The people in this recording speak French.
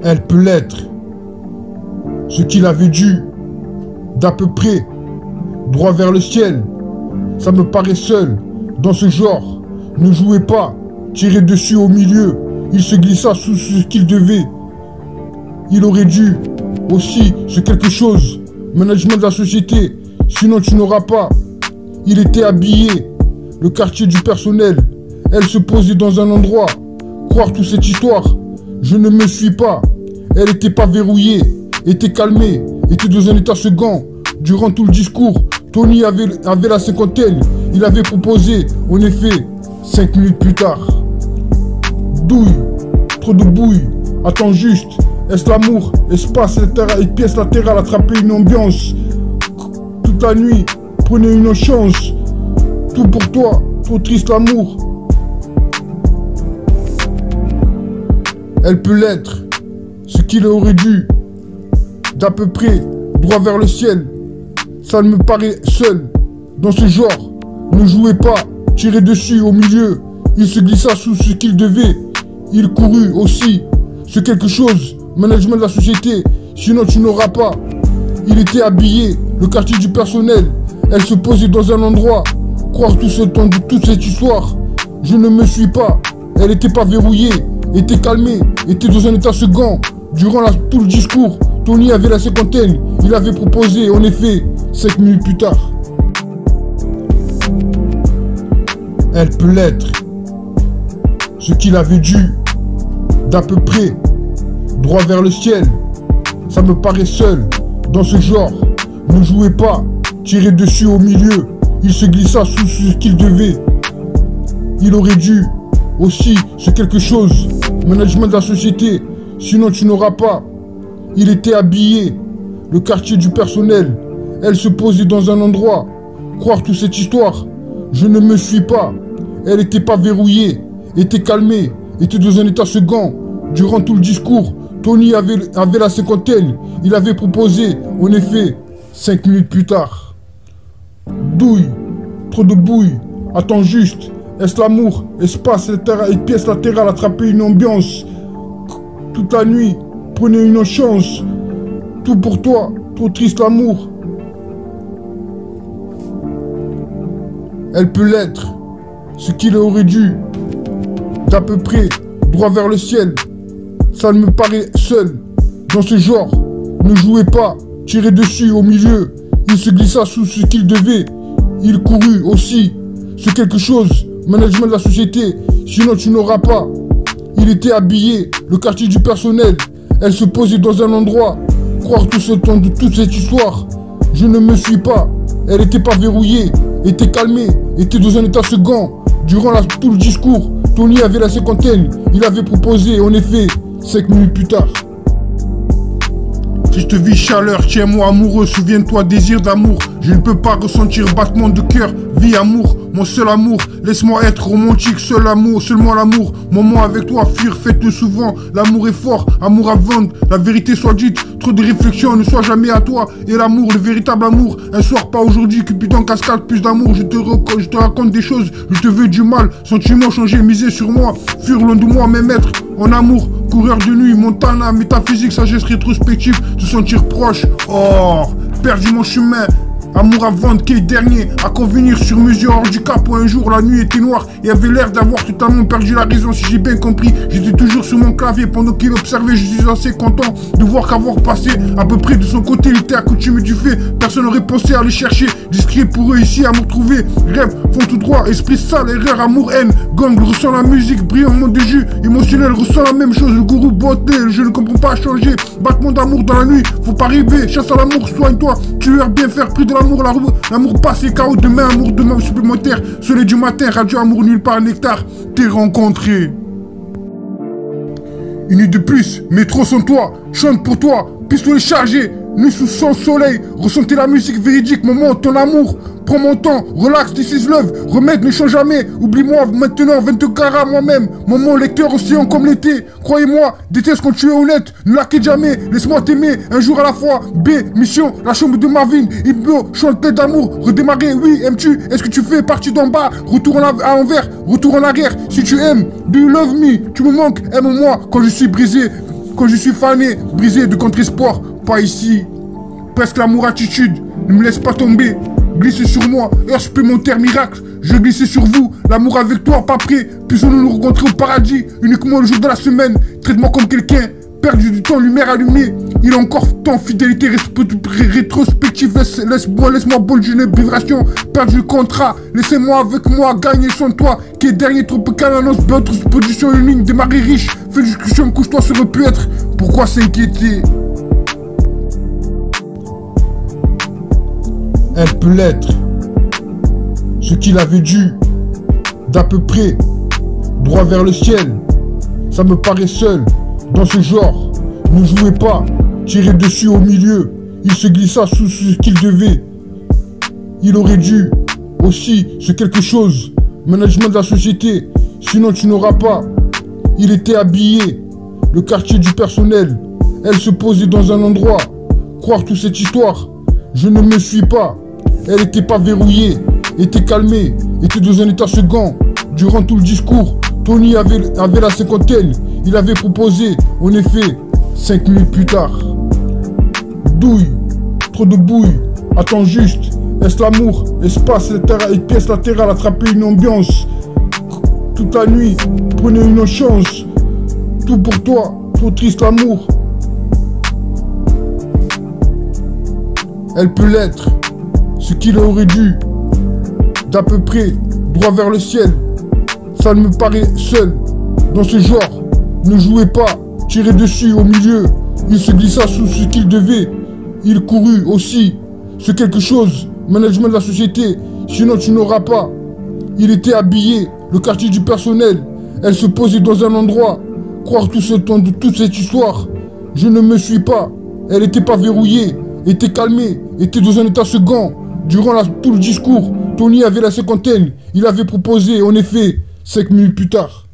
Elle peut l'être. Ce qu'il avait dû, d'à peu près, droit vers le ciel. Ça me paraît seul, dans ce genre. Ne jouez pas, tirez dessus au milieu. Il se glissa sous ce qu'il devait. Il aurait dû, aussi, ce quelque chose. Management de la société, sinon tu n'auras pas. Il était habillé, le quartier du personnel. Elle se posait dans un endroit. Croire toute cette histoire, je ne me suis pas. Elle était pas verrouillée, était calmée, était dans un état second. Durant tout le discours, Tony avait la cinquantaine. Il avait proposé, en effet, 5 minutes plus tard. Douille, trop de bouille, attends juste. Est-ce l'amour, espace latéral et pièce latérale, attraper une ambiance. Toute la nuit, prenez une chance. Tout pour toi, trop triste l'amour. Elle peut l'être, ce qu'il aurait dû, d'à peu près, droit vers le ciel. Ça me paraît seul, dans ce genre. Ne jouez pas, tirez dessus au milieu. Il se glissa sous ce qu'il devait. Il courut aussi, ce quelque chose. Management de la société, sinon tu n'auras pas. Il était habillé, le quartier du personnel. Elle se posait dans un endroit. Croire tout ce temps de toute cette histoire, je ne me suis pas. Elle était pas verrouillée, était calmée, était dans un état second. Durant tout le discours, Tony avait la cinquantaine. Il avait proposé, en effet, 5 minutes plus tard. Elle peut l'être. Ce qu'il avait dû, d'à peu près, droit vers le ciel. Ça me paraît seul, dans ce genre. Ne jouez pas, tirez dessus au milieu. Il se glissa sous ce qu'il devait. Il aurait dû, aussi, ce quelque chose. Management de la société, sinon tu n'auras pas. Il était habillé, le quartier du personnel. Elle se posait dans un endroit. Croire toute cette histoire, je ne me suis pas. Elle était pas verrouillée, était calmée, était dans un état second. Durant tout le discours, Tony avait la cinquantaine. Il avait proposé, en effet, 5 minutes plus tard. Douille, trop de bouille, attends juste. Est-ce l'amour, espace latéral et pièce latérale, attraper une ambiance. Toute la nuit, prenez une chance. Tout pour toi, trop triste l'amour. Elle peut l'être, ce qu'il aurait dû, d'à peu près, droit vers le ciel. Ça me paraît seul, dans ce genre. Ne jouez pas, tirez dessus au milieu. Il se glissa sous ce qu'il devait. Il courut aussi, ce quelque chose. Management de la société, sinon tu n'auras pas. Il était habillé, le quartier du personnel. Elle se posait dans un endroit. Croire tout ce temps de toute cette histoire, je ne me suis pas. Elle était pas verrouillée, était calmée, était dans un état second. Durant tout le discours, Tony avait la cinquantaine. Il avait proposé, en effet, 5 minutes plus tard. Si je te vis chaleur, tiens-moi amoureux, souviens-toi désir d'amour. Je ne peux pas ressentir battement de cœur, vie amour, mon seul amour. Laisse-moi être romantique, seul amour, seulement l'amour. Moment avec toi, fuir, faites-le souvent. L'amour est fort, amour à vendre, la vérité soit dite. Trop de réflexions, ne sois jamais à toi. Et l'amour, le véritable amour. Un soir, pas aujourd'hui, Cupidon cascade, plus d'amour. Je te raconte des choses, je te veux du mal. Sentiments changés, miser sur moi. Fuir loin de moi, mes maîtres. En amour, coureur de nuit, Montana, métaphysique, sagesse rétrospective, se sentir proche, oh, perdu mon chemin, amour à vendre, qui est dernier, à convenir sur mesure, handicap, où un jour la nuit était noire et avait l'air d'avoir totalement perdu la raison, si j'ai bien compris, j'étais toujours sur mon clavier pendant qu'il observait, je suis assez content de voir qu'avoir passé à peu près de son côté, il était accoutumé du fait, personne n'aurait pensé à aller chercher, discret pour eux ici, amour trouvé, rêve, font tout droit, esprit sale, erreur, amour, haine, gang, ressent la musique, brillant monde de jus, émotionnel, ressent la même chose, le gourou beauté, je ne comprends pas changer, battement d'amour dans la nuit, faut pas rêver, chasse à l'amour, soigne-toi, tueur, bien faire, plus de l'amour, l'amour passé, chaos demain, amour demain supplémentaire, soleil du matin, radio amour nulle part, nectar, t'es rencontré. Une nuit de plus, métro sans toi, chante pour toi, pistolet chargé, nuit sous son soleil, ressentez la musique véridique, moment, ton amour, prends mon temps, relax, this is love, remède ne change jamais, oublie-moi maintenant, 22 carats moi-même, moment lecteur océan comme l'été, croyez-moi, déteste quand tu es honnête, ne laquez jamais, laisse-moi t'aimer, un jour à la fois, B, mission, la chambre de Marvin, Ibno, chante tête d'amour, redémarrer, oui, aimes-tu, est-ce que tu fais partie d'en bas, retour à envers, retour en arrière, si tu aimes, do you love me, tu me manques, aime-moi, quand je suis brisé, quand je suis fané, brisé de contre-espoir. Pas ici. Presque l'amour attitude, ne me laisse pas tomber. Glissez sur moi, heure supplémentaire miracle. Je glissais sur vous, l'amour avec toi, pas prêt. Puissions-nous nous rencontrer au paradis, uniquement le jour de la semaine. Traite-moi comme quelqu'un, perdu du temps, lumière allumée. Il a encore temps, fidélité rétrospective. Laisse-moi bol d'une vibration, perdu le contrat. Laissez-moi avec moi, gagner sans toi. Qui est dernier tropical, annonce d'autres position, une ligne, démarrer riche. Fais discussion, couche-toi, ça aurait pu être. Pourquoi s'inquiéter? Elle peut l'être. Ce qu'il avait dû, d'à peu près, droit vers le ciel. Ça me paraît seul, dans ce genre. Ne jouez pas, tirez dessus au milieu. Il se glissa sous ce qu'il devait. Il aurait dû, aussi, ce quelque chose. Management de la société, sinon tu n'auras pas. Il était habillé, le quartier du personnel. Elle se posait dans un endroit. Croire toute cette histoire, je ne me suis pas. Elle était pas verrouillée, était calmée, était dans un état second. Durant tout le discours, Tony avait la cinquantaine. Il avait proposé, en effet, 5 minutes plus tard. Douille, trop de bouille, attends juste. Est-ce l'amour, espace et pièce latérale, attraper une ambiance. Toute la nuit, prenez une chance. Tout pour toi, trop triste l'amour. Elle peut l'être. Ce qu'il aurait dû, d'à peu près, droit vers le ciel. Ça me paraît seul, dans ce genre. Ne jouez pas, tirez dessus au milieu. Il se glissa sous ce qu'il devait. Il courut aussi, ce quelque chose, management de la société, sinon tu n'auras pas. Il était habillé, le quartier du personnel. Elle se posait dans un endroit. Croire tout ce temps de toute cette histoire. Je ne me suis pas. Elle n'était pas verrouillée, était calmée, était dans un état second. Durant tout le discours, Tony avait la cinquantaine. Il avait proposé, en effet, 5 minutes plus tard.